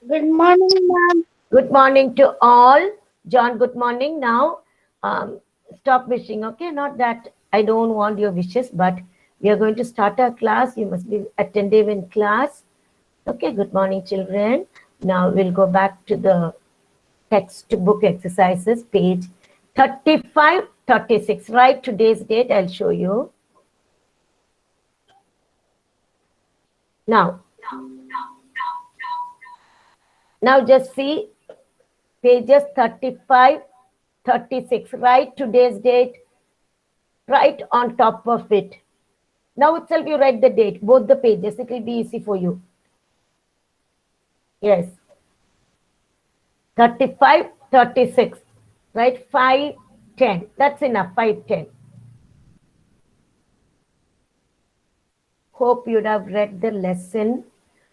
Good morning, ma'am. Good morning to all. John, good morning. Now, stop wishing, okay? Not that I don't want your wishes, but we are going to start our class. You must be attentive in class. Okay, good morning, children. Now, we'll go back to the textbook exercises, page 35, 36. Right, today's date, I'll show you. Now just see pages 35, 36. Write today's date right on top of it. Now itself you write the date, both the pages. It will be easy for you. Yes. 35, 36. Right? 5, 10. That's enough. 5, 10. Hope you'd have read the lesson.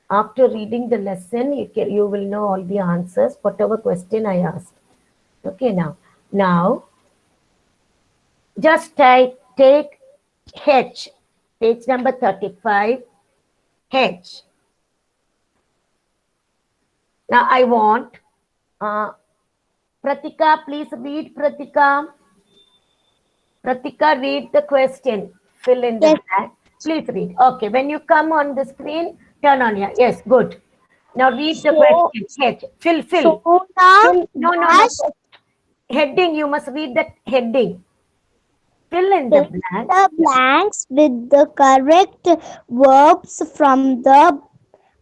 After reading the lesson, you will know all the answers, whatever question I asked. Okay, now, just take H, page number 35, H. Now, I want Pratika, please read, Pratika. Pratika, read the question. Fill in the blank. Please read. Okay, when you come on the screen, turn on your. Yes, good. Now read the question. H. Fill. No. Heading, you must read that heading. Fill in the blanks. The blanks with the correct verbs from the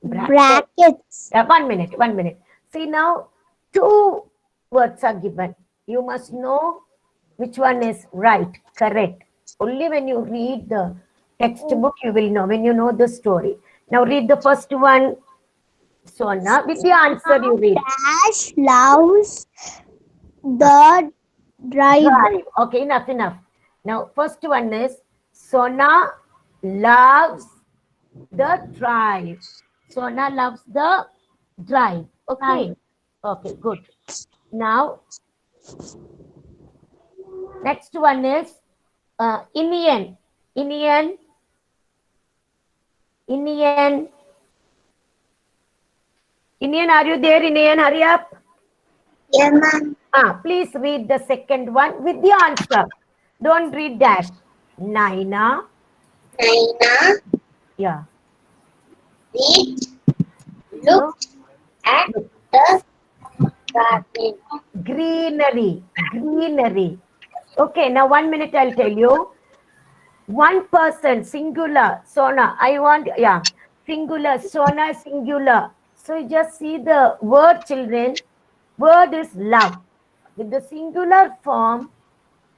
brackets. 1 minute. See now, 2 words are given. You must know which one is right, correct. Only when you read the textbook, you will know, when you know the story. Now read the first one, Sona. With the answer you read. Dash loves the drive. Okay, enough. Now, first one is Sona loves the drive. Sona loves the drive. Okay. Okay, good. Now, next one is Inian. Inian, are you there, Inian? Hurry up. Yeah, ma'am. Please read the second one with the answer. Don't read dash. Naina. Yeah. Look at the garden. Greenery. Okay, now 1 minute I'll tell you. One person, singular, Sona. I want, singular, Sona, singular. So you just see the word, children. Word is love. With the singular form,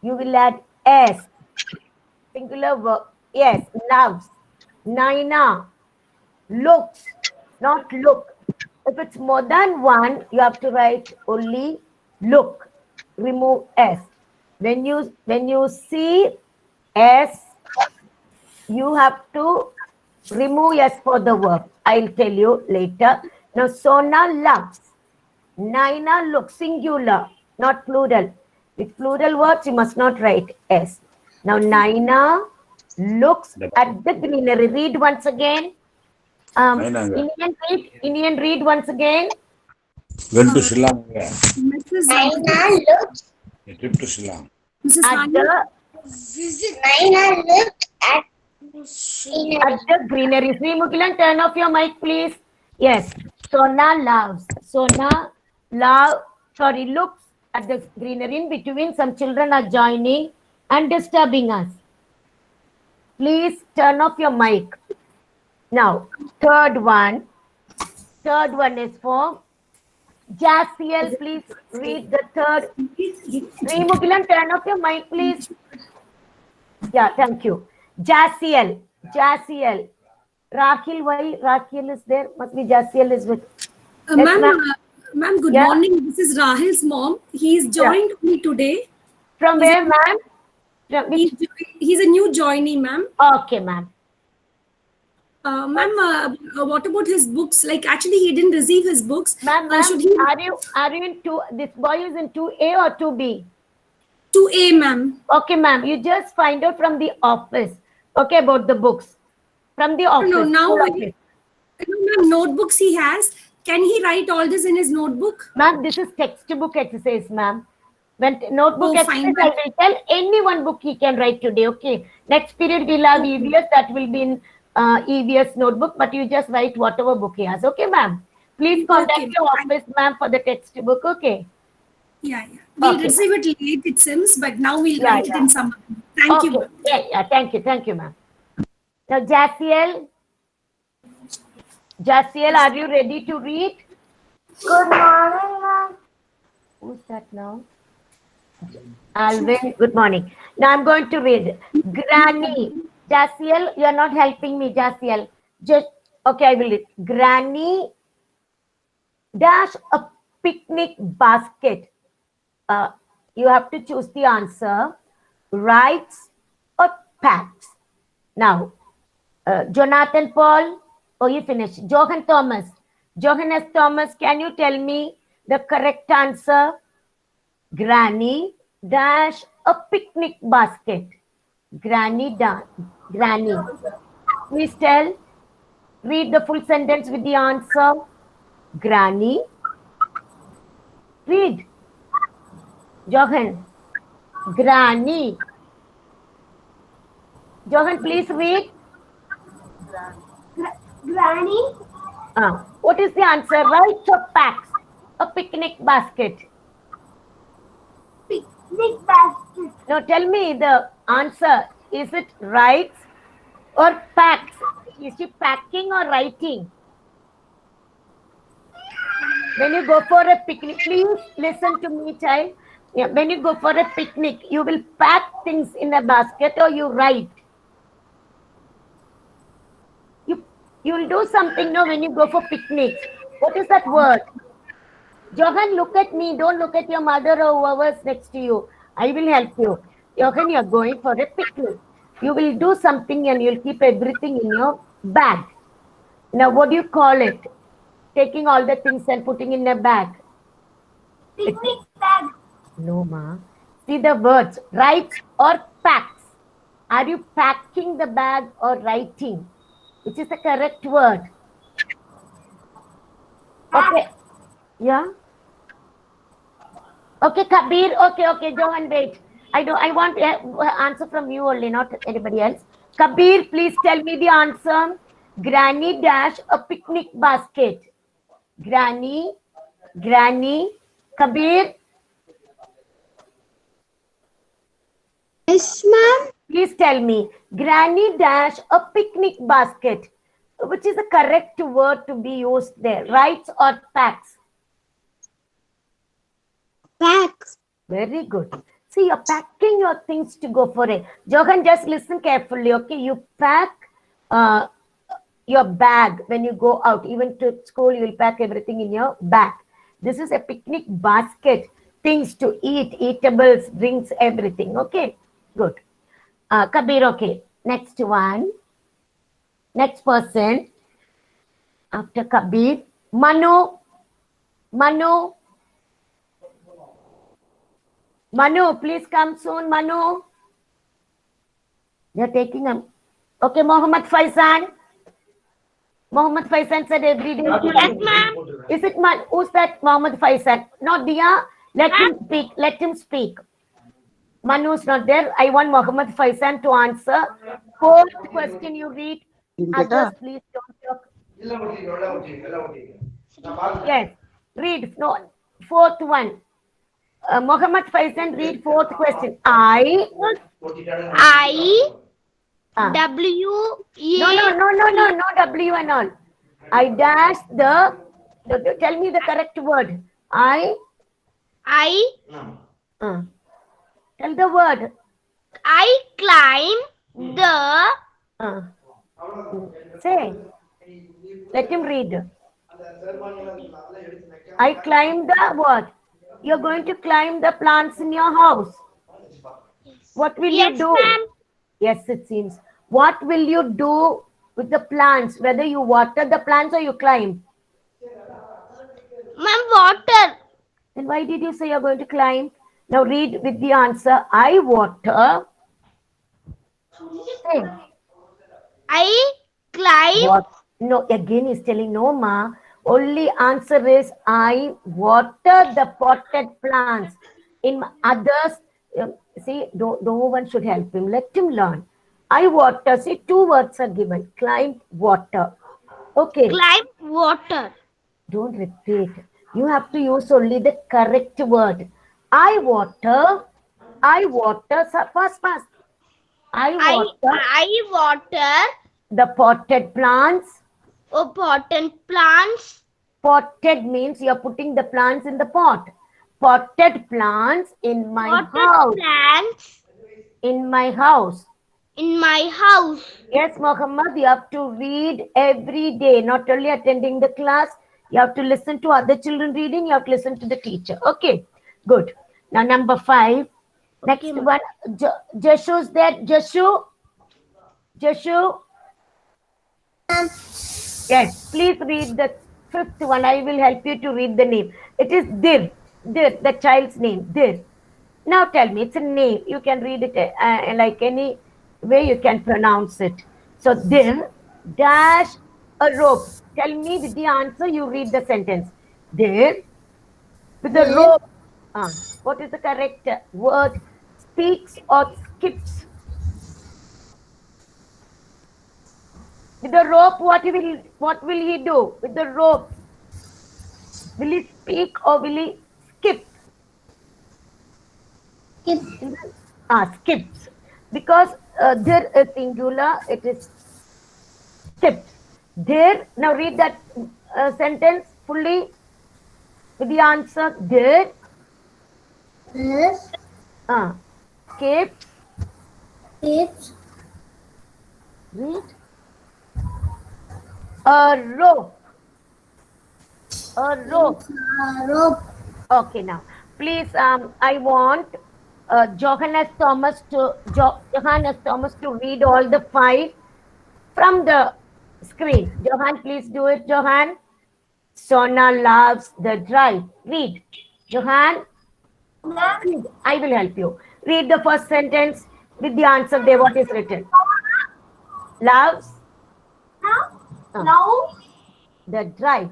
you will add S. Singular verb. Yes, loves. Naina. Looks. Not look. If it's more than one, you have to write only look. Remove S. When you see S, you have to remove S for the verb. I'll tell you later. Now, Sona loves. Naina looks, singular, not plural. With plural words, you must not write S. Now, Naina looks at the greenery. Read once again. Indian, read once again. Went to Shillong. Naina looks A trip to Shillong. At the greenery. Sri Mugilan, turn off your mic, please. Yes. Sona loves. Looks at the greenery. In between, some children are joining and disturbing us. Please turn off your mic. Now, third one is for Jaciel. Please read the third. Sri Mugilan, turn off your mic, please. Yeah, thank you. Jaciel. Rahil, why Rahil is there? Must be Jaciel is with. Ma'am, good morning. This is Rahil's mom. He's joined me today. From where, ma'am? He's a new joinee, ma'am. Okay, ma'am. Ma'am, what about his books? Like, actually, he didn't receive his books. Ma'am, are you in two? This boy is in 2A or 2B? 2A, ma'am. Okay, ma'am. You just find out from the office. Okay, about the books from the office. No, now, ma'am, notebooks he has. can he write all this in his notebook? Ma'am, this is textbook exercise, ma'am. When notebook Oh, exercise, fine, I will tell any one book he can write today, okay? Next period we'll have EVS, that will be in EVS notebook, but you just write whatever book he has, okay, ma'am? Please contact Okay, your fine. office, ma'am, for the textbook, okay? Yeah. We'll Okay. receive it late, it seems, but now we'll Yeah, write it yeah. in some. Thank you, Okay, ma'am. yeah, thank you, ma'am. Now, Jaciel, are you ready to read? Good morning, ma'am. Who's that now? Alvin, good morning. Now I'm going to read. Granny. Jaciel, you're not helping me, Jaciel. Just, okay, I will read. Granny dash a picnic basket. You have to choose the answer. Writes or packs. Now, Jonathan Paul, oh, you finished. Johan Thomas. Johan S. Thomas, can you tell me the correct answer? Granny dash a picnic basket. Granny. Please tell. Read the full sentence with the answer. Granny. Read. Johan. Granny. Johan, please read. Granny. What is the answer? Right or packs? A picnic basket. Picnic basket. Now tell me the answer. Is it writes or packs? Is she packing or writing? When you go for a picnic, please listen to me, child. Yeah, when you go for a picnic, you will pack things in a basket or you write. You will do something now when you go for picnics. What is that word? Johan, look at me. Don't look at your mother or whoever's next to you. I will help you. Johan, you're going for a picnic. You will do something and you'll keep everything in your bag. Now, what do you call it? Taking all the things and putting in a bag. Picnic bag. No, ma. See the words. Writes or packs. Are you packing the bag or writing? Which is the correct word? Okay. Yeah. Okay, Kabir. Okay, Johan, wait. I want answer from you only, not anybody else. Kabir, please tell me the answer. Granny dash a picnic basket. Granny. Kabir, Yes, ma'am. please tell me. Granny dash a picnic basket. Which is the correct word to be used there? Writes or packs? Packs. Very good. See, you're packing your things to go for it. Johan, just listen carefully, okay? You pack your bag when you go out. Even to school, you will pack everything in your bag. This is a picnic basket. Things to eat, eatables, drinks, everything. Okay, good. Kabir, okay. Next one. Next person. After Kabir. Manu, please come soon, Manu. They're taking them. Okay, Mohammed Faizan. Mohammed Faizan said every day. Yes, ma'am. Is it who's that Mohammed Faizan? Not Dia. Let him speak. Manu's not there. I want Mohammed Faizan to answer. Fourth question you read. Others, please don't talk. Yes. Read. No. Fourth one. Mohammed Faizan, read fourth question. I Ah. W E. No, W and all. I dash tell me the correct word. I. Tell the word. I climb the. Say. Let him read. I climb the what? You're going to climb the plants in your house. What will you do? Ma'am. Yes, it seems. What will you do with the plants? Whether you water the plants or you climb? Ma'am, water. Then why did you say you're going to climb? Now read with the answer. I water. Say. I climb. What? No, again he's telling no, ma. Only answer is I water the potted plants. In others, see, no one should help him. Let him learn. I water. See, two words are given. Climb, water. Okay. Climb water. Don't repeat. You have to use only the correct word. I water. Fast. I water The potted plants. potted plants. Potted means you're putting the plants in the pot. Potted plants in my house. Plants In my house. in my house. Yes, Mohammed, you have to read every day, not only attending the class. You have to listen to other children reading. You have to listen to the teacher. Okay, good. Now, number 5. Next Okay, one. Jashu's there. Jashu. Yes, please read the 5th one. I will help you to read the name. It is Dir, the child's name, Dir. Now tell me, it's a name. You can read it like any way you can pronounce it. So Dir dash a rope. Tell me with the answer, you read the sentence. Dir with the rope. What is the correct word? Speaks or skips? With the rope, what will he do? With the rope, will he speak or will he skip? Skips. Because there is singular, it is skipped. There. Now read that sentence fully with the answer. There. Skips. Read. A rope. Okay, now please, I want Johannes Thomas to read all the 5 from the screen. Johan, please do it. Johan. Sona loves the drive. Read. Johan. I will help you. Read the first sentence with the answer there. What is written? Loves. The drive.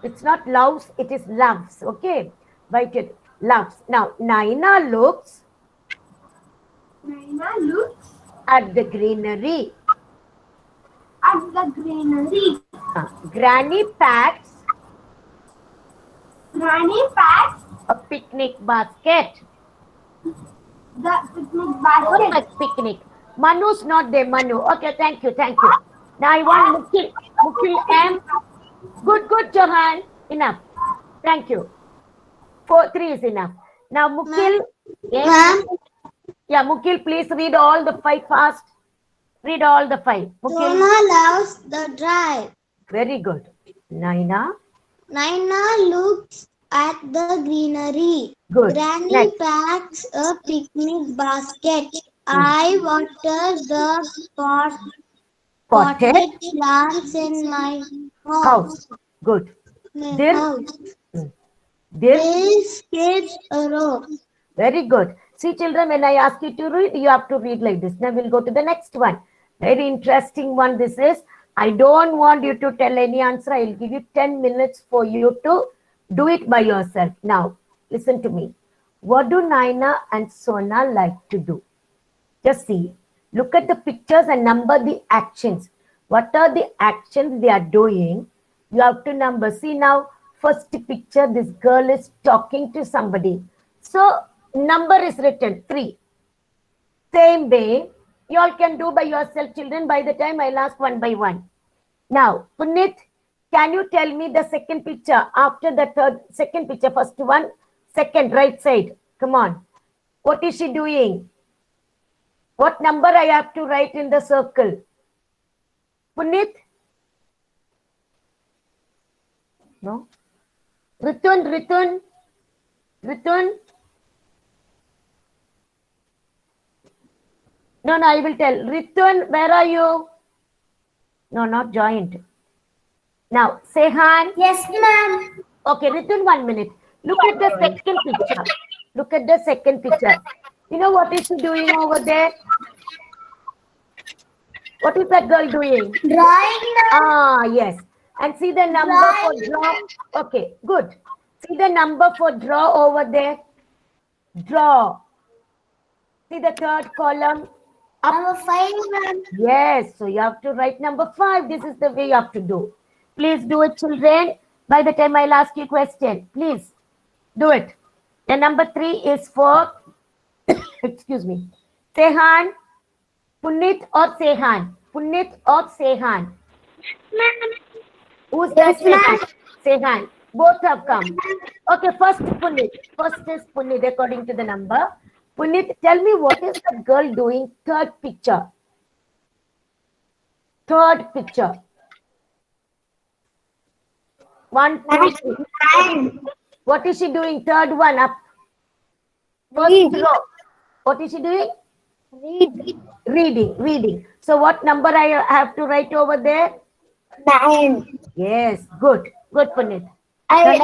It's not loves, it is loves. Okay. Write it. Loves. Now, Naina looks at the greenery. Granny packs a picnic basket. What is picnic? Manu's not there, Manu. Okay, thank you. Now I want Mukil M. Good, Johan. Enough. Thank you. 3 is enough. Now Mukil. Yes. Yeah, Mukil, please read all the 5 fast. Read all the 5. Mukil. Sona loves the drive. Very good. Naina looks at the greenery. Good. Granny Next. packs a picnic basket. I water the potted plants in my house. Good. My There. house. There. This skips a rope. Very good. See, children, when I ask you to read, you have to read like this. Now we'll go to the next one. Very interesting one this is. I don't want you to tell any answer. I will give you 10 minutes for you to do it by yourself. Now, listen to me. What do Naina and Sona like to do? Just see. Look at the pictures and number the actions. What are the actions they are doing? You have to number. See now, first picture, this girl is talking to somebody. So, number is written 3. Same way, you all can do by yourself, children. By the time I'll ask one by one. Now, Punit, can you tell me the second picture after the second picture? First one, second, right side. Come on. What is she doing? What number I have to write in the circle? Punit? No? Ritun? No, I will tell. Ritun, where are you? No, not joined. Now, Sehan. Yes, ma'am. Okay, Ritun, 1 minute. Look at the second picture. Look at the second picture. You know what is she doing over there? What is that girl doing? Drawing, Ah, yes. And see the number for draw. Okay, good. See the number for draw over there. Draw. See the third column. Up. number 5, ma'am. Yes, so you have to write number 5. This is the way you have to do. Please do it, children. By the time I'll ask you a question, please do it. The number 3 is for, excuse me, Sehan, Punit or Sehan? Punit or Sehan? Who's that? Yes, ma'am. Sehan. Both have come. Okay, first Punit. First is Punit according to the number. Punit, tell me what is the girl doing? Third picture. Third picture. 1, 2, 3. What is she doing? Third one up. First row. What is she doing? Reading. So what number I have to write over there? 9. Yes, good. Good, Punit. I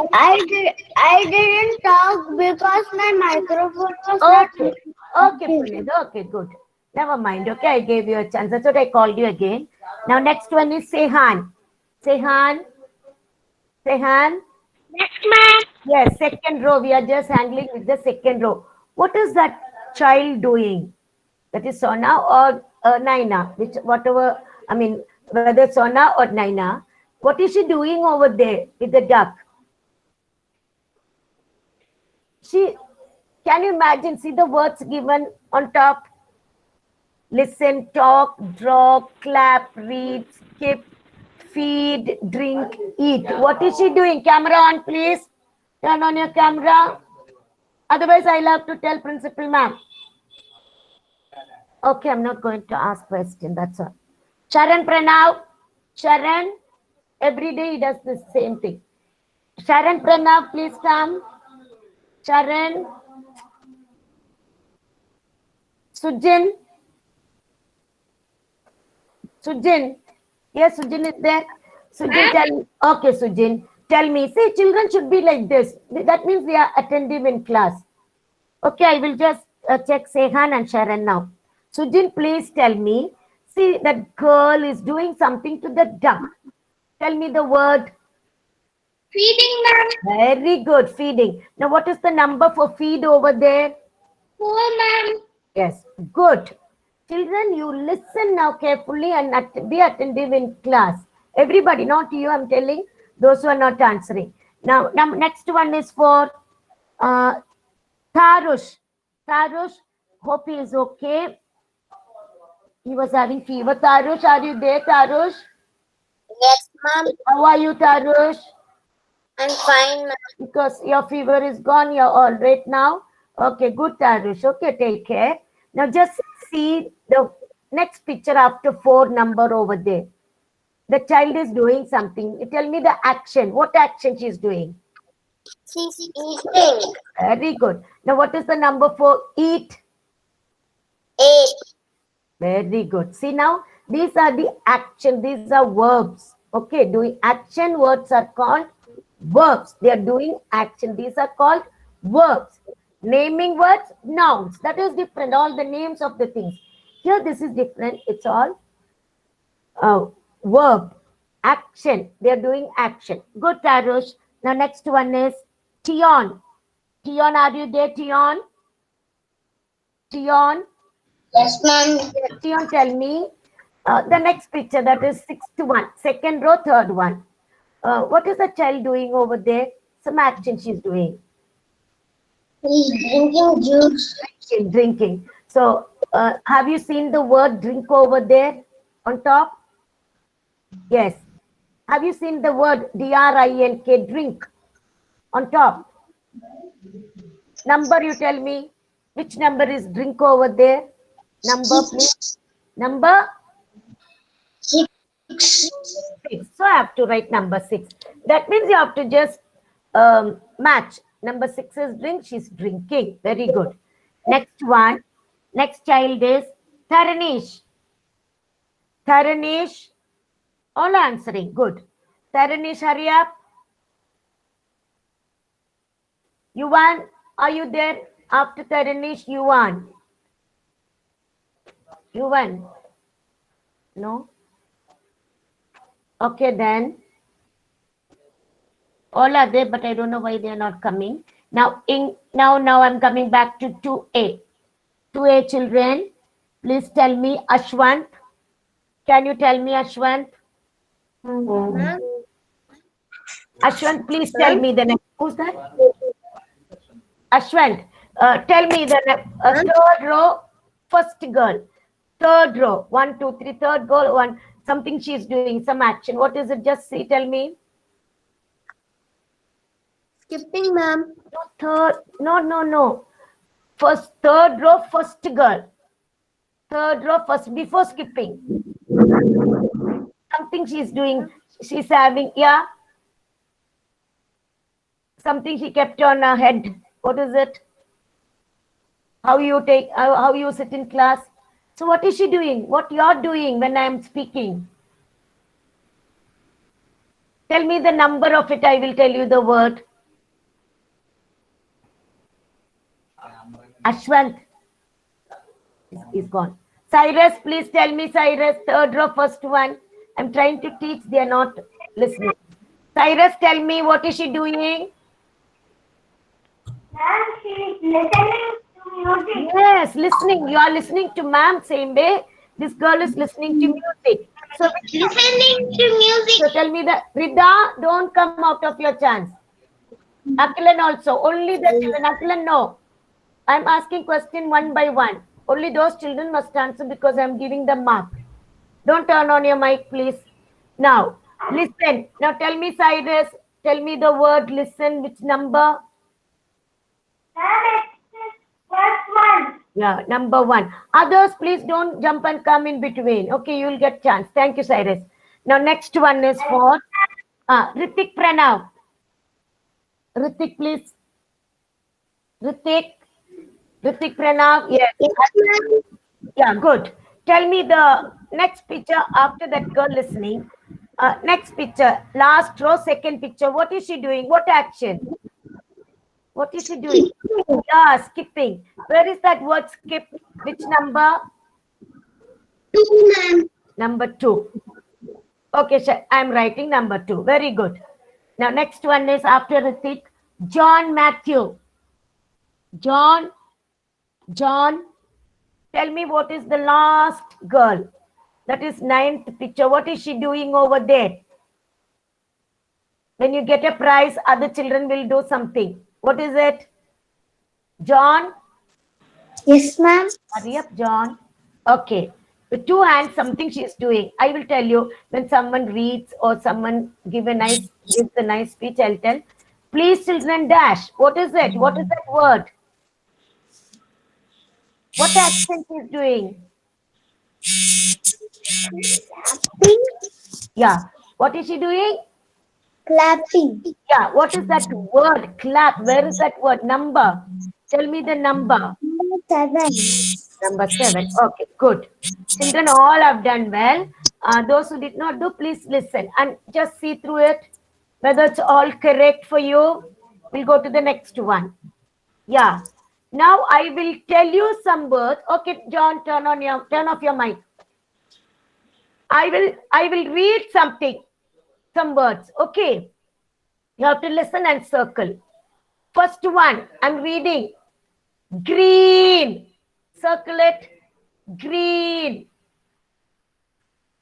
didn't talk because my microphone was not. Okay. Okay, Punit. Okay, good. Never mind. Okay, I gave you a chance. That's what I called you again. Now, next one is Sehan. Sehan. Next, ma'am. Yes, second row. We are just handling with the second row. What is that child doing? That is Sona or Naina, whatever, I mean, whether Sona or Naina. What is she doing over there with the duck? Can you imagine, see the words given on top? Listen, talk, draw, clap, read, skip, feed, drink, eat. What is she doing? Camera on, please. Turn on your camera. Otherwise, I'll have to tell principal ma'am. Okay, I'm not going to ask question. That's all. Sharan Pranav. Sharan, every day he does the same thing. Sharan Pranav, please come. Sharan. Sujin. Yes, Sujin is there. Sujin, okay, Sujin, tell me. See, children should be like this. That means they are attentive in class. Okay, I will just check Sehan and Sharan now. Sujin, please tell me. See, that girl is doing something to the duck. Tell me the word. Feeding, ma'am. Very good, feeding. Now, what is the number for feed over there? 4, ma'am. Yes, good. Children, you listen now carefully and be attentive in class. Everybody, not you, I'm telling those who are not answering. Now next one is for Tarush. Tarush, hope he is okay. He was having fever. Tarush, are you there, Tarush? Yes, ma'am. How are you, Tarush? I'm fine, ma'am. Because your fever is gone, you're all right now. Okay, good, Tarush. Okay, take care. Now just see the next picture after 4 number over there. The child is doing something. You tell me the action. What action she is doing? She's eating. Very good. Now what is the number for eat? 8. Very good. See now, these are the action. These are verbs. Okay, doing action words are called verbs. They are doing action. These are called verbs. Naming words, nouns. That is different. All the names of the things. Here, this is different. It's all verb. Action. They are doing action. Good, Tarush. Now, next one is Tion. Tion, are you there, Tion? Tion? Yes, ma'am. Tion, tell me. The next picture, that is 6th one. Second row, third one. What is the child doing over there? Some action she's doing. He's drinking juice. Drinking. So, have you seen the word drink over there on top? Yes. Have you seen the word D-R-I-N-K, drink, on top? Number, you tell me. Which number is drink over there? Number, please. Number? 6. 6. So, I have to write number 6. That means you have to just match. Number 6 is drink. She's drinking. Very good. Next one. Next child is Tharanish. Tharanish. All answering. Good. Tharanish, hurry up. Yuvan, are you there? After Tharanish, Yuvan. Yuvan. No? Okay, then. All are there, but I don't know why they are not coming. Now, now I'm coming back to 2A. 2A children, please tell me Ashwant. Can you tell me Ashwant? Ashwant, please tell me the next. Who's that? Ashwant, tell me the third row, first girl. Third row, 1, 2, 3, third girl, one. Something she's doing, some action. What is it? Just see, tell me. Skipping, ma'am. No, third, no. First, third row, first girl. Third row, first, before skipping. Something she's doing. She's having, yeah. Something she kept on her head. What is it? How you sit in class? So what is she doing? What you're doing when I am speaking? Tell me the number of it. I will tell you the word. Ashwant is gone. Cyrus, please tell me, Cyrus, third row, first one. I'm trying to teach. They are not listening. Cyrus, tell me, what is she doing? Ma'am, she is listening to music. Yes, listening. You are listening to ma'am same way. This girl is listening to music. So Listening to music. So tell me that, Rida, don't come out of your chance. Akilan also. Only the children. Akilan, no. I'm asking question one by one. Only those children must answer because I'm giving them mark. Don't turn on your mic, please. Now, listen. Now tell me, Cyrus. Tell me the word listen. Which number? Ma'am, it's first one. Yeah, number 1. Others, please don't jump and come in between. Okay, you will get chance. Thank you, Cyrus. Now, next one is for Ritik Pranav. Ritik, please. Ritik Pranav. Yes. Yeah, good. Tell me the next picture after that girl listening. Next picture, last row, second picture. What is she doing? What action? What is she doing? Yeah, skipping. Where is that word skip? Which number? 2, ma'am. Number 2. Okay, I'm writing number 2. Very good. Now, next one is after Ritik, John Matthew. John, tell me what is the last girl? That is 9th picture. What is she doing over there? When you get a prize, other children will do something. What is it? John? Yes, ma'am. Hurry up, John. Okay. With 2 hands, something she is doing. I will tell you when someone reads or someone gives a nice speech, I'll tell. Please, children, dash. What is it? What is that word? What action she is doing? Yeah. What is she doing? Clapping. Yeah. What is that word? Clap. Where is that word? Number. Tell me the number. 7. Number 7. Okay, good. Children all have done well. Those who did not do, please listen and just see through it. Whether it's all correct for you, we'll go to the next one. Yeah. Now I will tell you some words. Okay, John, turn off your mic. I will read something, some words. Okay. You have to listen and circle. First one, I'm reading. Green. Circle it. Green.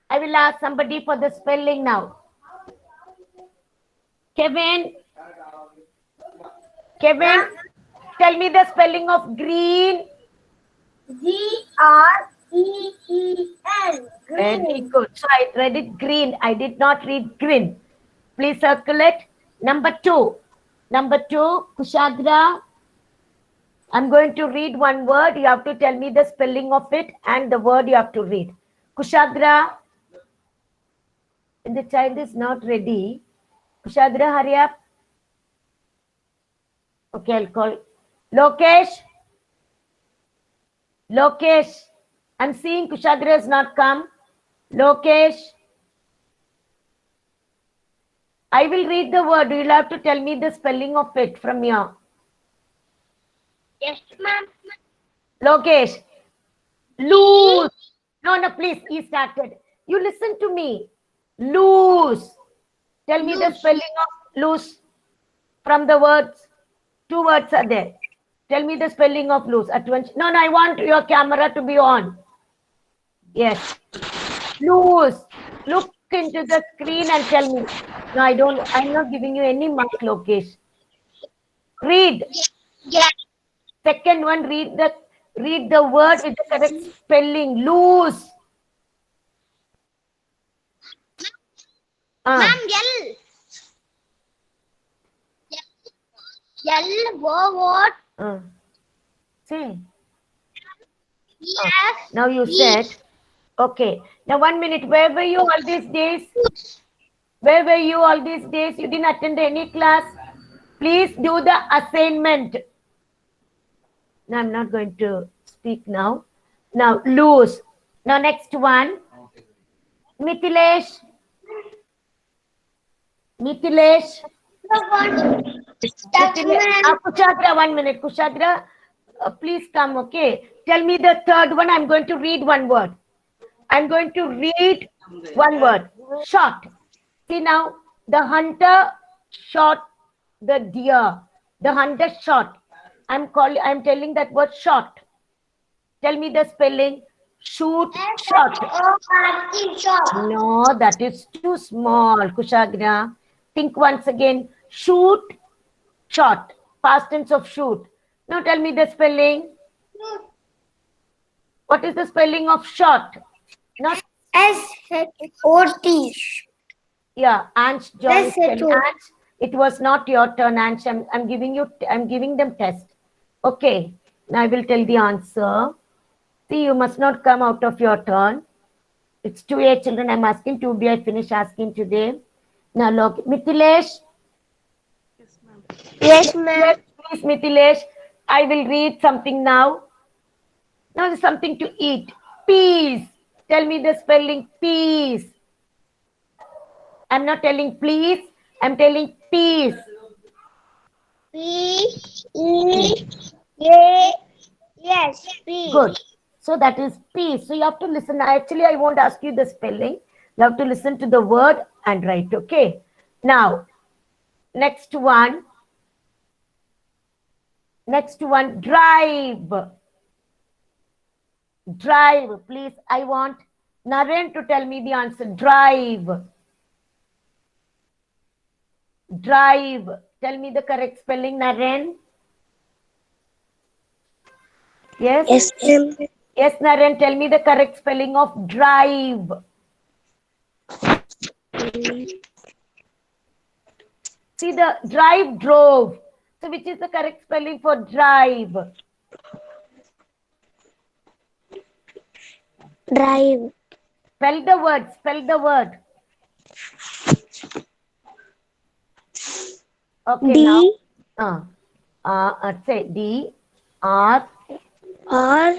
I will ask somebody for the spelling now. Kevin, tell me the spelling of green. Green. Very good. So I read it green. I did not read green. Please circle it. Number 2. Kushagra. I'm going to read one word. You have to tell me the spelling of it and the word you have to read. Kushagra. The child is not ready. Kushagra, hurry up. Okay, I'll call. Lokesh. I'm seeing Kushagra has not come. Lokesh. I will read the word. You'll have to tell me the spelling of it from here. Yes, ma'am. Lokesh. Loose. No, please. He started. You listen to me. Loose. Tell me the spelling of loose from the words. 2 words are there. Tell me the spelling of loose at once. No, I want your camera to be on. Yes. Loose. Look into the screen and tell me. No, I'm not giving you any mark, Lokesh. Read. Yes. Second one, read the word with the correct spelling. Loose. Ma'am, L. L, what? Say. Yes. Now you said. Okay. Now 1 minute. Where were you all these days? Where were you all these days? You didn't attend any class. Please do the assignment. No, I'm not going to speak now. Now, loose. Now, next one. Mithilesh. Mithilesh. Kushagra, 1 minute. Kushagra, please come, okay? Tell me the third one. I'm going to read one word. I'm going to read one word. Shot. See now, the hunter shot the deer. The hunter shot. I'm telling that word shot. Tell me the spelling. Shoot, shot. No, that is too small, Kushagra. Think once again. Shoot, shot. Past tense of shoot. Now tell me the spelling. What is the spelling of shot? Not S-H-O-T. Yeah, Ansh, Joy, S-H-O-T. Ansh, it was not your turn, Ansh. I'm giving them test. Okay, now I will tell the answer. See, you must not come out of your turn. It's 2A children I'm asking. 2B I finished asking today. Now look, Mithilesh. Yes, ma'am. Please, Mithilesh, I will read something now. Now there's something to eat. Peas. Tell me the spelling peas. I'm not telling please. I'm telling peas. P-E-A. Yes, P. Good. So that is peas. So you have to listen. Actually, I won't ask you the spelling. You have to listen to the word and write. Okay. Now, next one. Next one, drive. Drive. Please, I want Naren to tell me the answer. Drive. Drive. Tell me the correct spelling, Naren. Yes? Yes, ma'am. Yes, Naren, tell me the correct spelling of drive. See the drive, drove. So which is the correct spelling for drive? Drive. Spell the word. Spell the word. Okay, D. now. Say D. R. R.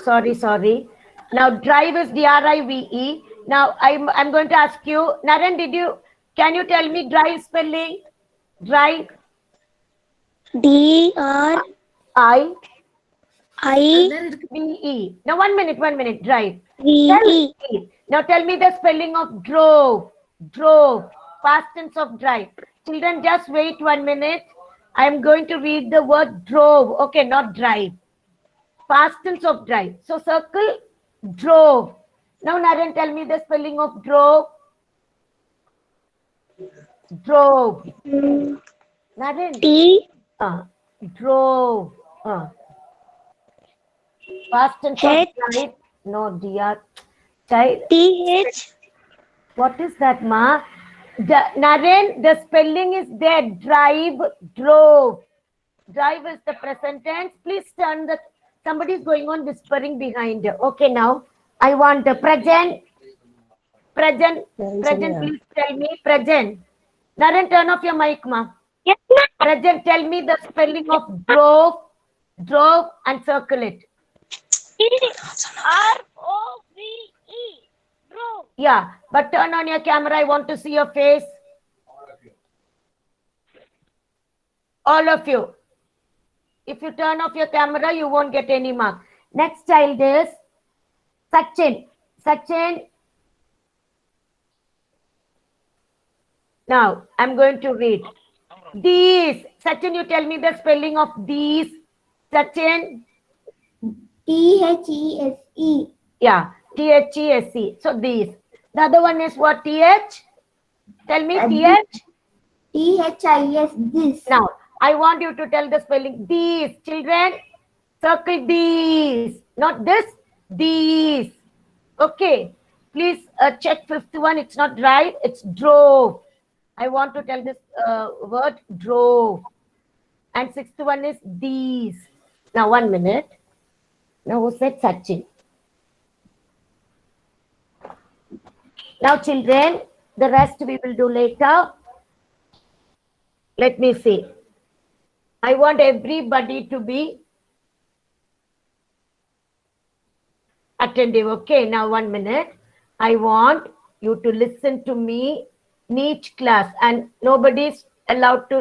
Sorry. Now drive is D-R-I-V-E. Now I'm going to ask you, Naren, can you tell me drive spelling? Drive. D-R-I-V-E. Now 1 minute, drive. Now tell me the spelling of drove. Drove. Past tense of drive. Children, just wait 1 minute. I am going to read the word drove. Okay, not drive. Past tense of drive. So circle drove. Now Naren, tell me the spelling of drove. Drove. Naren. Drove. Past tense of drive. No, dear. Child. T-H. What is that, ma? Naren, the spelling is there. Drive, drove. Drive is the present tense. Please turn the. Somebody is going on whispering behind. Okay, now I want the present. Present. Please tell me present. Naren, turn off your mic, ma. Yes, ma'am. Present. Tell me the spelling of drove, and circle it. R-O-V-E. Drove. Yeah, but turn on your camera. I want to see your face. All of you. If you turn off your camera, you won't get any mark. Next child is Sachin. Sachin. Now, I'm going to read. These. Sachin, you tell me the spelling of these. Sachin. These. Yeah, These. So these. The other one is what? Th? Tell me th. This. This. Now, I want you to tell the spelling. These. Children, circle these. Not this. These. Okay. Please check fifth one. It's not drive. It's drove. I want to tell this word drove. And sixth one is these. Now, 1 minute. Now, who said Sachin? Now, children, the rest we will do later. Let me see. I want everybody to be attentive. Okay, now 1 minute. I want you to listen to me in each class, and nobody is allowed to